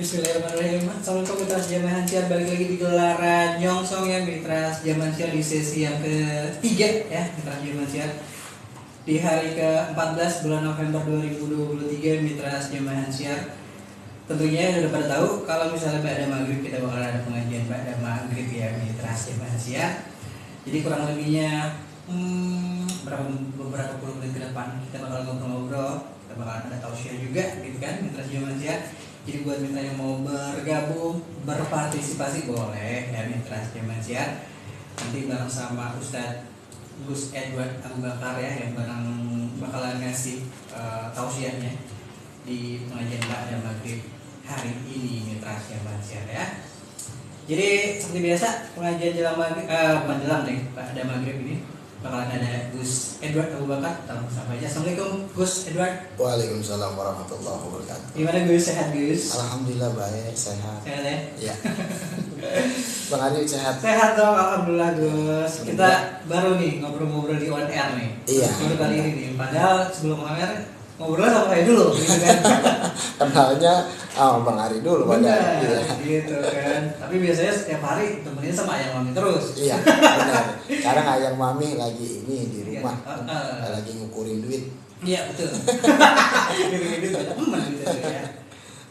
Bismillahirrahmanirrahim. Assalamualaikum Mitra Sejaman Siar, balik lagi di gelaran Nyongsong ya Mitra Sejaman Siar di sesi yang ketiga ya Mitra Sejaman Siar. Di hari ke-14 bulan November 2023 Mitra Sejaman Siar. Tentunya sudah pada tahu kalau misalnya pada maghrib kita bakal ada pengajian pada maghrib ya Mitra Sejaman Siar. Jadi kurang lebihnya beberapa puluh menit ke depan kita bakal ngobrol-ngobrol, kita bakal ada tausiah juga gitu kan Mitra Sejaman Siar. Jadi buat mitra yang mau bergabung, berpartisipasi boleh ya Mitra Sejaman Siar. Nanti bareng sama Ustadz Gus Edward Abu Bakar ya yang bakalan ngasih tausiahnya di pengajian pada maghrib hari ini Mitra Sejaman Siar ya. Jadi seperti biasa pengajian jelang maghrib, menjelang deh pada maghrib ini bakalan ada Gus Edward Abu Bakar. Kita sapa aja. Assalamualaikum Gus Edward. Waalaikumsalam warahmatullahi wabarakatuh. Gimana Gus, sehat Gus? Alhamdulillah baik, sehat. Sehat ya? Iya. Bang Ali sehat. Sehat dong, alhamdulillah Gus. Kita baru nih ngobrol-ngobrol di on air nih. Iya. Baru kali ini nih. Padahal sebelum on air ngobrol sama saya dulu, gitu kan? Kenalnya Bang Ari dulu Benar, Iya. gitu kan. Tapi biasanya setiap hari temenin sama ayang mami terus. Iya, benar. Sekarang ayang mami lagi ini di rumah, Iya. lagi ngukurin duit. Iya betul. Gini-gini banyak teman gitu ya.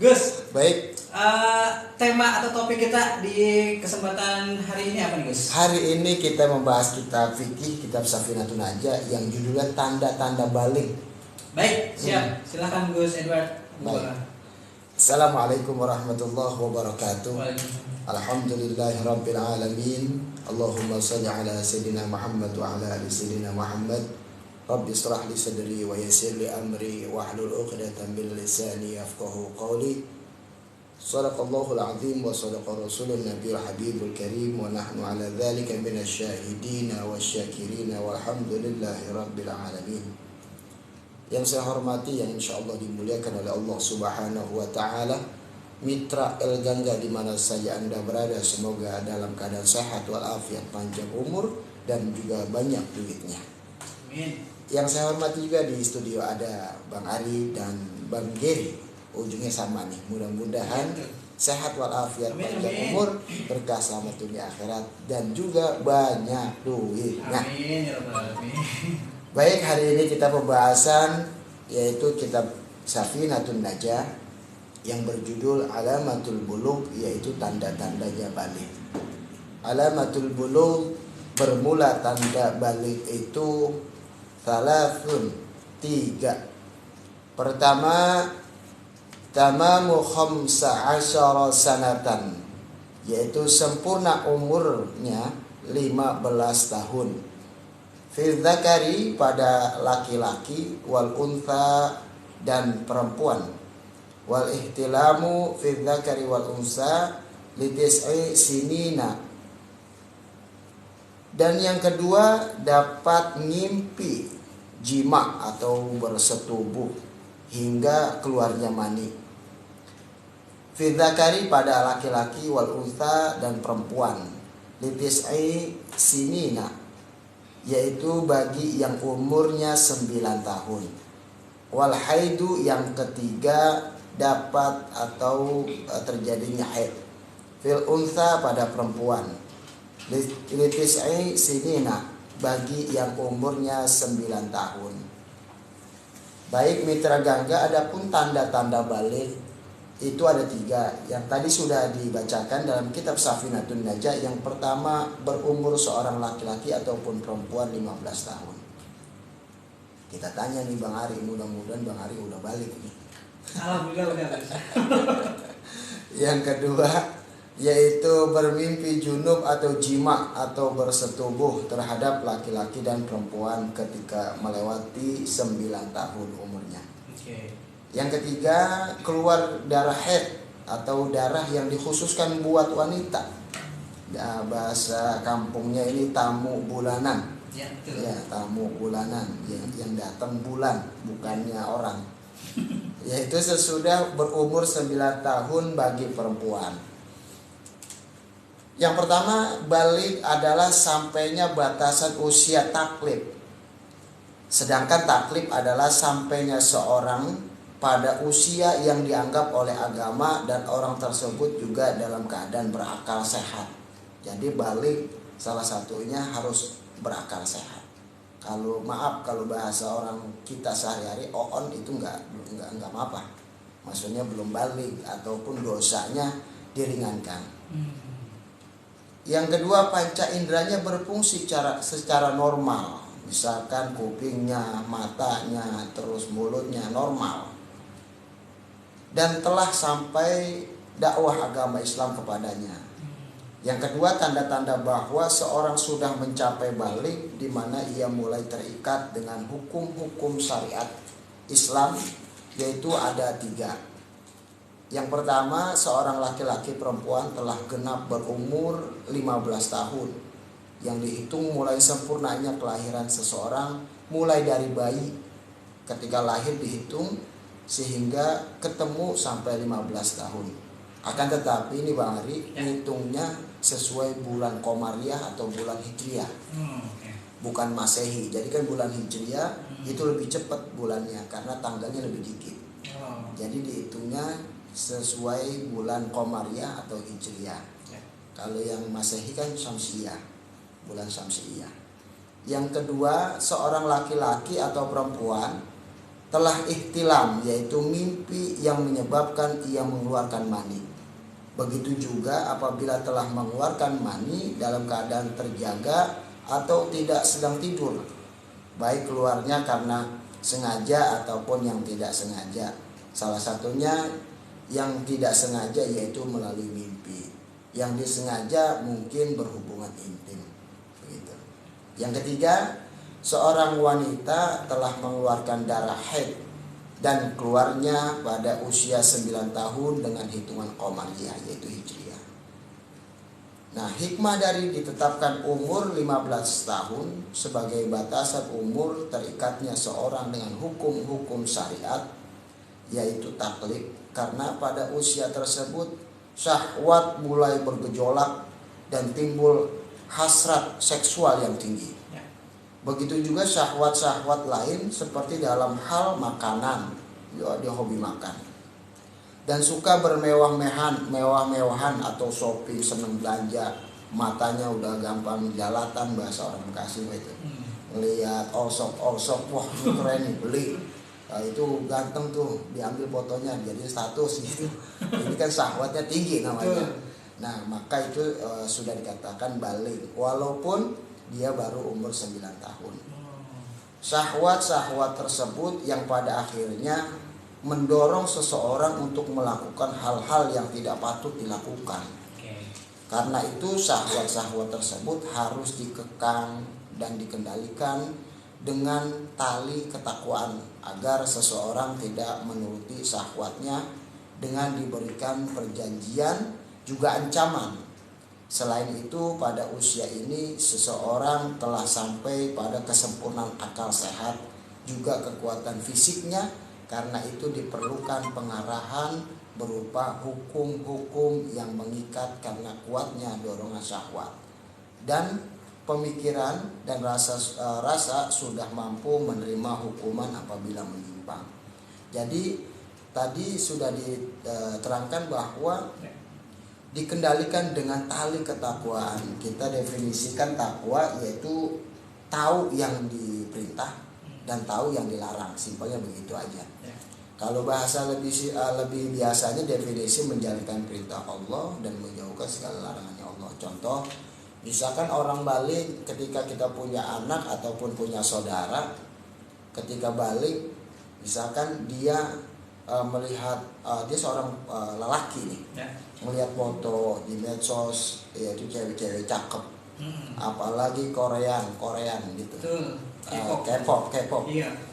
Gus, Baik, tema atau topik kita di kesempatan hari ini apa nih Gus? hari ini kita membahas kitab fikih, kitab Safinatun Najah yang judulnya tanda-tanda balik. Baik, siap. Silakan Gus Edward. Baik. Assalamualaikum warahmatullahi wabarakatuh. Waalaikumsalam. Alhamdulillahirabbil alamin. Allahumma shalli ala sayyidina Muhammad wa ala ali sayyidina Muhammad. Rabbi shrah li sadri wa yassir li amri wahlul 'uqdatam min lisani yafqahu qawli. Shadaqallahul azim wa shadaqa rasulun nabiyul habibul karim wa nahnu ala dzalika minasy syahidin wasyakirin walhamdulillahi rabbil alamin. Yang saya hormati, yang insya Allah dimuliakan oleh Allah Subhanahu wa Ta'ala, Mitra El Gangga di mana saja Anda berada, semoga dalam keadaan sehat walafiat, panjang umur dan juga banyak duitnya. Amin. Yang saya hormati juga di studio ada Bang Ari dan Bang Geri, ujungnya sama nih. Mudah-mudahan sehat walafiat, panjang umur, berkah selamat dunia akhirat dan juga banyak duitnya. Amin ya rabbal alamin. Baik, hari ini kita pembahasan yaitu kitab Safinatun Najah yang berjudul Alamatul Bulugh, yaitu tanda-tandanya balik. Alamatul Bulugh, bermula tanda balik itu thalathun, 3. Pertama, tamamu khamsa asyara sanatan, yaitu sempurna umurnya 15 tahun. Fil dzakari, pada laki-laki, wal untha, dan perempuan. Wal ihtilamu fil dzakari wal untha litis'i sinina. Dan yang kedua, dapat ngimpi jima atau bersetubuh hingga keluarnya mani. Fil dzakari, pada laki-laki, wal untha, dan perempuan. Litis'i sinina, yaitu bagi yang umurnya 9 tahun. Wal haidu, yang ketiga, dapat atau terjadinya haid. Fil untha, pada perempuan. Litis'i sinina, bagi yang umurnya 9 tahun. Baik Mitra Gangga, adapun tanda-tanda balik itu ada 3. Yang tadi sudah dibacakan dalam kitab Safinatun Najah. Yang pertama, berumur seorang laki-laki ataupun perempuan 15 tahun. Kita tanya nih Bang Ari, mudah-mudahan Bang Ari udah balik nih. Alhamdulillah udah. Yang kedua, yaitu bermimpi junub atau jima atau bersetubuh terhadap laki-laki dan perempuan ketika melewati 9 tahun umurnya. Oke. Yang ketiga, keluar darah haid atau darah yang dikhususkan buat wanita. Ya, bahasa kampungnya ini tamu bulanan. Ya, betul. Ya, tamu bulanan yang datang bulan, bukannya orang. Yaitu sesudah berumur 9 tahun bagi perempuan. Yang pertama, balik adalah sampainya batasan usia taklif. Sedangkan taklif adalah sampainya seorang pada usia yang dianggap oleh agama dan orang tersebut juga dalam keadaan berakal sehat. Jadi balik salah satunya harus berakal sehat. Kalau bahasa orang kita sehari-hari oon itu enggak apa. Maksudnya belum balik ataupun dosanya diringankan. Yang kedua, panca inderanya berfungsi secara normal. Misalkan kupingnya, matanya, terus mulutnya normal. Dan telah sampai dakwah agama Islam kepadanya. Yang kedua, tanda-tanda bahwa seorang sudah mencapai balik, di mana ia mulai terikat dengan hukum-hukum syariat Islam, yaitu ada 3. Yang pertama, seorang laki-laki perempuan telah genap berumur 15 tahun, yang dihitung mulai sempurnanya kelahiran seseorang, mulai dari bayi ketika lahir dihitung sehingga ketemu sampai 15 tahun. Akan tetapi ini Bang Ari, hitungnya sesuai bulan Komariah atau bulan Hijriah, bukan Masehi. Jadi kan bulan Hijriah itu lebih cepat bulannya karena tanggalnya lebih dikit. Jadi dihitungnya sesuai bulan Komariah atau Hijriah. Kalau yang Masehi kan Syamsiyah, bulan Syamsiyah. Yang kedua, seorang laki-laki atau perempuan telah ihtilam, yaitu mimpi yang menyebabkan ia mengeluarkan mani. Begitu juga apabila telah mengeluarkan mani dalam keadaan terjaga atau tidak sedang tidur, baik keluarnya karena sengaja ataupun yang tidak sengaja. Salah satunya yang tidak sengaja yaitu melalui mimpi. Yang disengaja mungkin berhubungan intim. Begitu. Yang ketiga, seorang wanita telah mengeluarkan darah haid dan keluarnya pada usia 9 tahun dengan hitungan Qamariyah yaitu Hijriah. Nah, hikmah dari ditetapkan umur 15 tahun sebagai batasan umur terikatnya seorang dengan hukum-hukum syariat yaitu taklid, karena pada usia tersebut syahwat mulai bergejolak dan timbul hasrat seksual yang tinggi. Begitu juga syahwat-syahwat lain seperti dalam hal makanan, dia hobi makan. Dan suka bermewah-mewahan atau shopping, seneng belanja. Matanya udah gampang jalatan, bahasa orang Bekasi itu. Melihat olsok-olsok, wah ini keren nih, beli. Nah, itu ganteng tuh, diambil fotonya jadi status gitu. Ini kan syahwatnya tinggi namanya. Nah, maka itu sudah dikatakan balik walaupun dia baru umur 9 tahun. Syahwat-syahwat tersebut yang pada akhirnya mendorong seseorang untuk melakukan hal-hal yang tidak patut dilakukan. Karena itu syahwat-syahwat tersebut harus dikekang dan dikendalikan dengan tali ketakwaan agar seseorang tidak menuruti syahwatnya dengan diberikan perjanjian juga ancaman. Selain itu, pada usia ini seseorang telah sampai pada kesempurnaan akal sehat, juga kekuatan fisiknya. Karena itu diperlukan pengarahan berupa hukum-hukum yang mengikat karena kuatnya dorongan syahwat. Dan pemikiran dan rasa sudah mampu menerima hukuman apabila menyimpang. Jadi tadi sudah diterangkan bahwa dikendalikan dengan tali ketakwaan. Kita definisikan takwa yaitu tahu yang diperintah dan tahu yang dilarang. Simpelnya begitu aja. Kalau bahasa lebih biasanya definisi menjalankan perintah Allah dan menjauhkan segala larangannya Allah. Contoh, misalkan orang balik ketika kita punya anak ataupun punya saudara, ketika balik misalkan dia melihat dia seorang lelaki nih, melihat foto di medsos yaitu cewek-cewek cakep, apalagi Korean gitu, K-pop. Iya.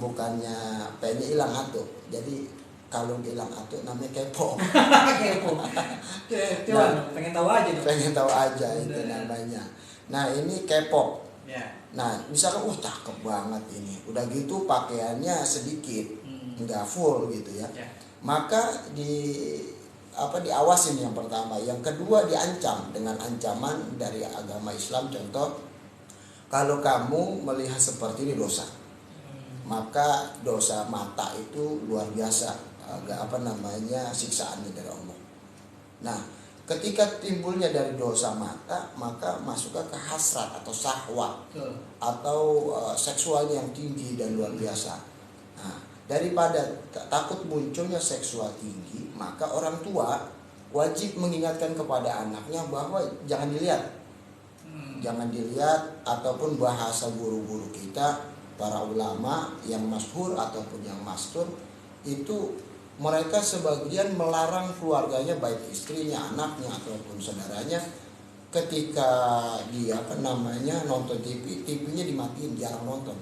Bukannya pengen hilang atuh, jadi kalau hilang atuh namanya K-pop. Pengen tahu aja itu namanya. Nah ini K-pop. Nah misalkan cakep banget ini, udah gitu pakaiannya sedikit, nggak full gitu ya. Maka diawasin yang pertama. Yang kedua diancam dengan ancaman dari agama Islam. Contoh, kalau kamu melihat seperti ini dosa, maka dosa mata itu luar biasa, siksaannya dari Allah. Nah, ketika timbulnya dari dosa mata, maka masuklah ke hasrat atau syahwat atau seksualnya yang tinggi dan luar biasa. Nah, daripada takut munculnya seksual tinggi, maka orang tua wajib mengingatkan kepada anaknya bahwa jangan dilihat. Jangan dilihat, ataupun bahasa guru-guru kita, para ulama yang masyhur ataupun yang mastur, itu mereka sebagian melarang keluarganya, baik istrinya, anaknya ataupun saudaranya, ketika dia nonton TV, TV-nya dimatiin, jarang nonton.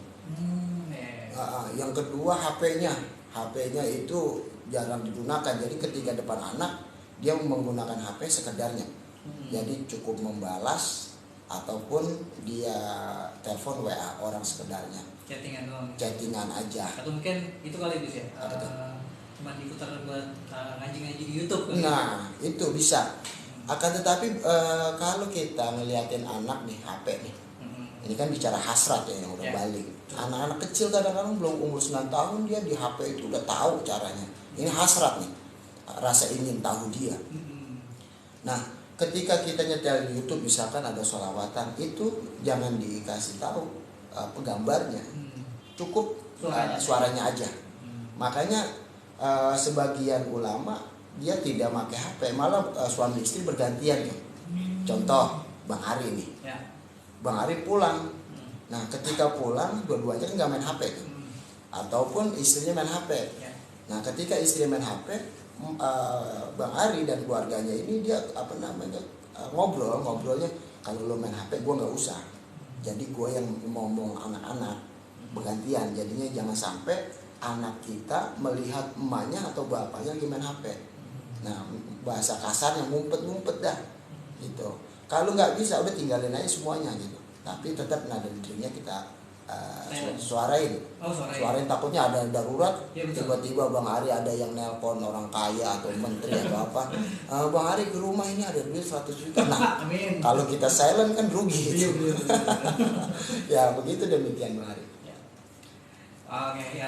Yang kedua HP-nya itu jarang digunakan. Jadi ketika depan anak dia menggunakan HP sekedarnya. Jadi cukup membalas ataupun dia telepon WA orang sekedarnya. Chattingan doang. Chattingan aja. Atau mungkin itu kali itu ya. Cuma diputar buat ngaji-ngaji di YouTube kan? Nah, itu bisa. Akan tetapi kalau kita ngeliatin anak nih HP nih, ini kan bicara hasrat ya, yang udah balik. Anak-anak kecil kadang-kadang belum umur 9 tahun dia di HP itu udah tahu caranya. Ini hasrat nih, rasa ingin tahu dia. Nah, ketika kita nyetel di YouTube misalkan ada sholawatan, itu jangan dikasih tahu gambarnya, cukup suaranya aja. Makanya sebagian ulama dia tidak pakai HP, malah suami istri bergantian nih. Contoh Bang Ari nih, Bang Ari pulang. Nah, ketika pulang dua-duanya kan nggak main HP tuh, ataupun istrinya main HP. Nah, ketika istri main HP, Bang Ari dan keluarganya ini dia ngobrolnya, kalau lo main HP gue nggak usah. Jadi gue yang ngomong anak-anak bergantian. Jadinya jangan sampai anak kita melihat emaknya atau bapaknya lagi main HP. Nah, bahasa kasarnya ngumpet-ngumpet dah gitu. Kalau nggak bisa udah tinggalin aja semuanya gitu. Tapi tetap nada dirinya kita suarain. Suarain, takutnya ada darurat, tiba-tiba Bang Ari ada yang nelpon orang kaya atau menteri atau apa. Bang Ari ke rumah ini ada duit 100 juta. Nah, kalau kita silent kan rugi. Ya begitu, demikian Bang Ari. Oke,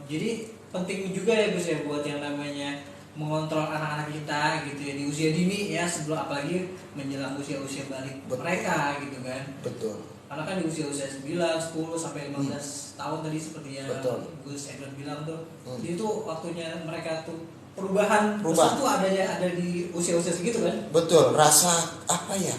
jadi penting juga ya Gus ya buat yang namanya mengontrol anak-anak kita gitu ya di usia dini ya, sebelum apalagi menjelang usia-usia balik mereka gitu kan. Betul. Karena kan di usia-usia 9, 10 sampai 15 tahun tadi seperti yang Gus Edward bilang tuh. Jadi tuh waktunya mereka tuh perubahan besar tuh ada di usia-usia segitu kan. Betul, rasa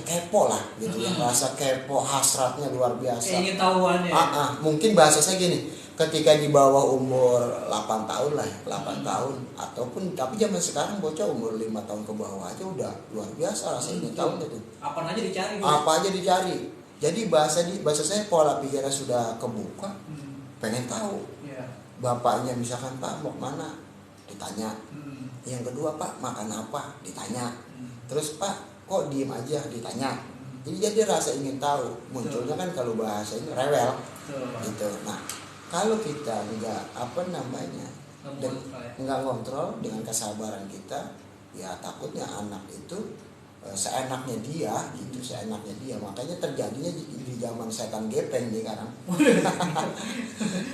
kepo lah gitu ya. Rasa kepo, hasratnya luar biasa. Ingin tahuan ya. Mungkin bahasa saya gini, ketika di bawah umur 8 tahun lah, 8 tahun ataupun tapi zaman sekarang bocah umur 5 tahun ke bawah aja udah luar biasa rasa ingin tahu itu. Apa aja dicari. Apa aja dicari. Jadi bahasa saya pola pikirnya sudah kebuka. Pengen tahu. Bapaknya misalkan, Pak mau kemana? Ditanya. Yang kedua, Pak makan apa? Ditanya. Terus Pak kok diem aja? Ditanya. Jadi rasa ingin tahu. Munculnya kan kalau bahasa ini rewel. Gitu. Nah, kalau kita nggak ngontrol dengan kesabaran kita, ya takutnya anak itu seenaknya dia gitu, makanya terjadinya di zaman setan gepeng nih sekarang.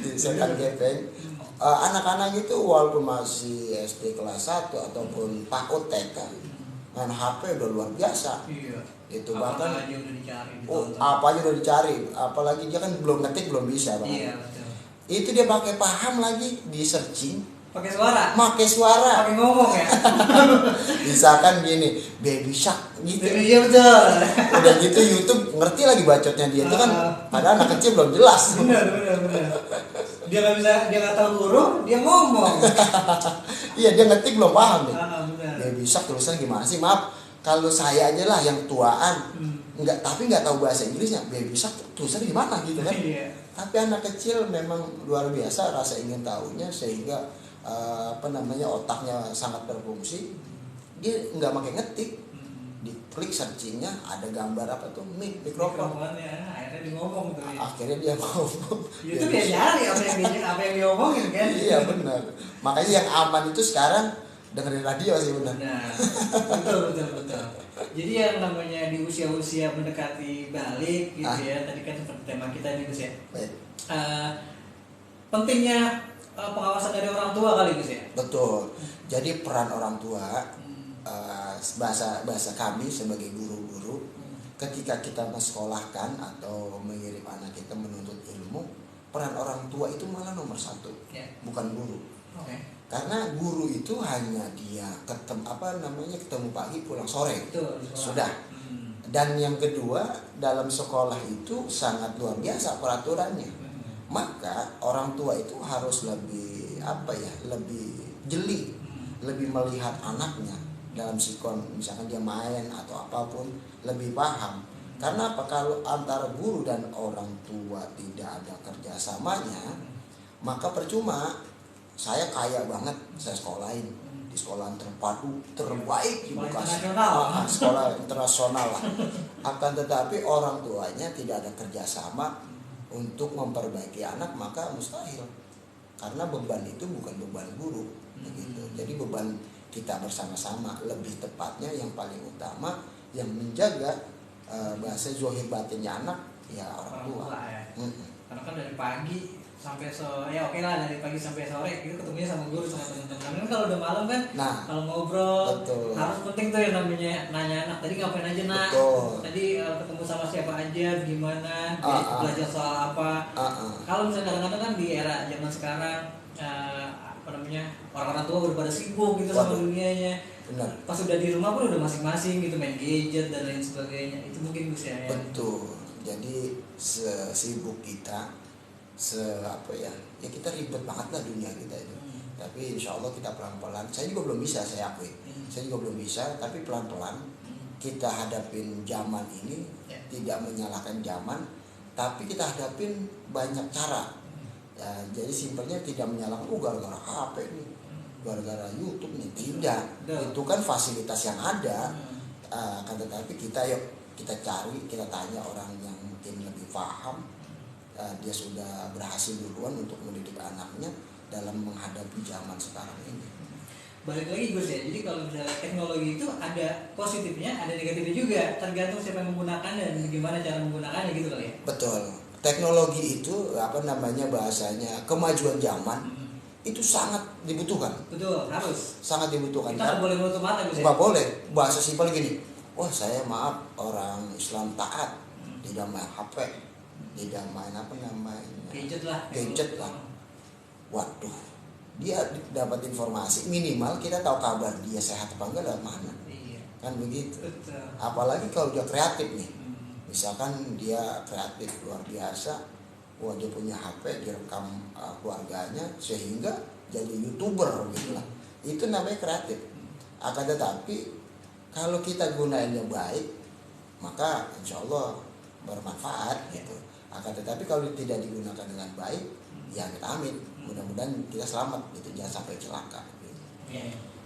Di setan gepeng, anak-anak itu walaupun masih SD kelas 1 ataupun PAUD TK, main HP udah luar biasa. Itu bahkan apa aja udah dicari, apalagi dia kan belum ngetik belum bisa banget. Itu dia pakai paham lagi di searching. Pakai suara. Pakai ngomong ya. Misalkan gini, baby shark gitu. Iya betul. Udah gitu YouTube ngerti lagi bacotnya dia itu kan, padahal anak kecil belum jelas. Benar. Dia nggak tahu huruf, dia ngomong. Iya, dia ngetik belum paham nih. Benar. Baby shark tulisannya gimana sih? Maaf, kalau saya aja lah yang tuaan, tapi nggak tahu bahasa Inggrisnya. Baby shark tulisannya gimana gitu kan? Iya. Tapi anak kecil memang luar biasa rasa ingin tahunya, sehingga otaknya sangat berfungsi. Dia nggak pakai ngetik, diklik searchingnya ada gambar apa tuh, mikrofon ya, akhirnya dia ngomong tuh ya. Akhirnya dia ngomong. Itu dia nyari apa yang dia omongin kan. Iya benar, makanya yang aman itu sekarang dengerin radio sih benar. Nah, betul. Jadi yang namanya di usia-usia mendekati balik gitu ya, tadi kan seperti tema kita nih Gus ya. Baik. pentingnya pengawasan dari orang tua kali Gus ya. Betul. Jadi peran orang tua, bahasa kami sebagai guru-guru, ketika kita mensekolahkan atau mengirim anak kita menuntut ilmu, peran orang tua itu malah nomor satu, bukan guru. Karena guru itu hanya dia ketemu pagi pulang sore. Betul, sudah. Dan yang kedua, dalam sekolah itu sangat luar biasa peraturannya. Maka orang tua itu harus lebih lebih jeli, lebih melihat anaknya dalam sikon, misalkan dia main atau apapun, lebih paham. Karena apa? Kalau antara guru dan orang tua tidak ada kerjasamanya, maka percuma. Saya kaya banget, saya sekolahin di sekolah terpadu terbaik di Bekasi, sekolah internasional lah. Akan tetapi orang tuanya tidak ada kerjasama untuk memperbaiki anak, maka mustahil. Karena beban itu bukan beban guru, begitu. Jadi beban kita bersama-sama, lebih tepatnya yang paling utama yang menjaga bahasa zahir batinnya anak ya orang tua. Karena kan dari pagi sampai sore, ya oke lah, dari pagi sampai sore itu ketemunya sama guru sama teman-teman. Kan kalau udah malam kan, kalau ngobrol betul. Harus penting tuh yang namanya nanya anak tadi ngapain aja nak, tadi ketemu sama siapa aja, gimana, belajar soal apa. Kalau misalnya kadang-kadang kan di era zaman sekarang orang-orang tua udah pada sibuk gitu sama dunianya. Benar. Pas udah di rumah pun udah masing-masing gitu, main gadget dan lain sebagainya. Itu mungkin Gus ya. Betul. Jadi sesibuk kita, ya kita ribet banget lah dunia kita itu. Tapi insya Allah kita pelan-pelan. Saya juga belum bisa, saya akui. Saya juga belum bisa, tapi pelan-pelan kita hadapin zaman ini. Tidak menyalahkan zaman, tapi kita hadapin banyak cara. Ya, jadi simpelnya tidak menyalahkan gara-gara HP nih, gara-gara YouTube nih, tidak. Itu kan fasilitas yang ada. Kan tetapi kita cari, kita tanya orang yang mungkin lebih paham. Dia sudah berhasil duluan untuk mendidik anaknya dalam menghadapi zaman sekarang ini. Balik lagi Gus ya, jadi kalau misalnya teknologi itu ada positifnya, ada negatifnya juga, tergantung siapa yang menggunakan dan bagaimana cara menggunakannya gitu kali ya. Betul. Teknologi itu bahasanya kemajuan zaman itu sangat dibutuhkan. Betul, harus. Sangat dibutuhkan. Kita nggak boleh menutup mata Gus ya. Nggak boleh. Bahasa simpel gini, wah saya maaf orang Islam taat, tidak main HP, tidak main gadget lah. Waduh, dia dapat informasi, minimal kita tahu kabar dia sehat apa enggak dari mana. Kan begitu. Betul. Apalagi kalau dia kreatif nih, misalkan dia kreatif luar biasa, wah dia punya HP, dia rekam keluarganya sehingga jadi YouTuber gitu lah. Itu namanya kreatif. Akan tetapi kalau kita gunainnya baik, maka insya Allah bermanfaat gitu. Akan tetapi kalau tidak digunakan dengan baik, ya amit-amit. Mudah-mudahan kita selamat gitu, jangan sampai celaka gitu.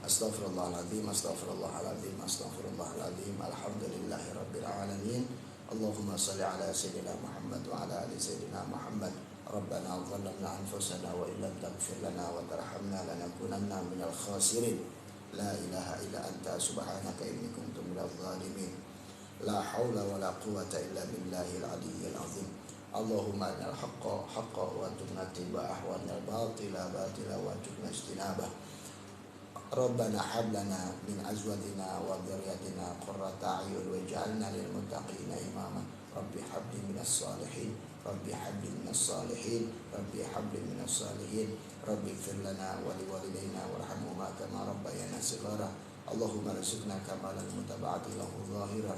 Astaghfirullahaladzim, astaghfirullahaladzim, astaghfirullahaladzim. Alhamdulillahirabbil alamin. Allahumma shalli ala sayyidina Muhammad wa ala ali sayyidina Muhammad. Rabbana zalamna anfusana wa illam taghfir lana wa tarhamna lanakunanna minal khasirin. La ilaha illa anta subhanaka inni kuntu minadh dhalimin. La haula wa la quwwata illa billahil aliyyil azim. Allahumma anal haqqa haqqa wa antumna tiba'ah wa anal batila batila wa antumna ijtinabah. Rabbana hab lana min azwajina wa dhurriyyatina qurrata a'yun waj'alna lil muttaqina imama. Rabbi habli minas salihin, Rabbi habli minas salihin, Rabbi habli minas salihin. Rabbi ighfir lana wa liwalidayna warhamhuma kama rabbayana shighara. Allahumma rizqna kamalan mutaba'ati lahu zahiran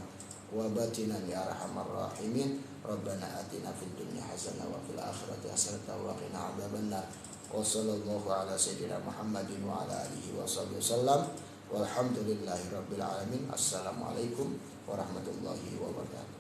wa batinan ya arhamar rahimin. Rabbana atina fid dunya hasanah wa fil akhirati hasanah wa qina adzabannar. Wa sallallahu ala sayyidina Muhammadin wa ala alihi wa sahbihi wasallam. Walhamdulillahi rabbil alamin. Assalamualaikum warahmatullahi wabarakatuh.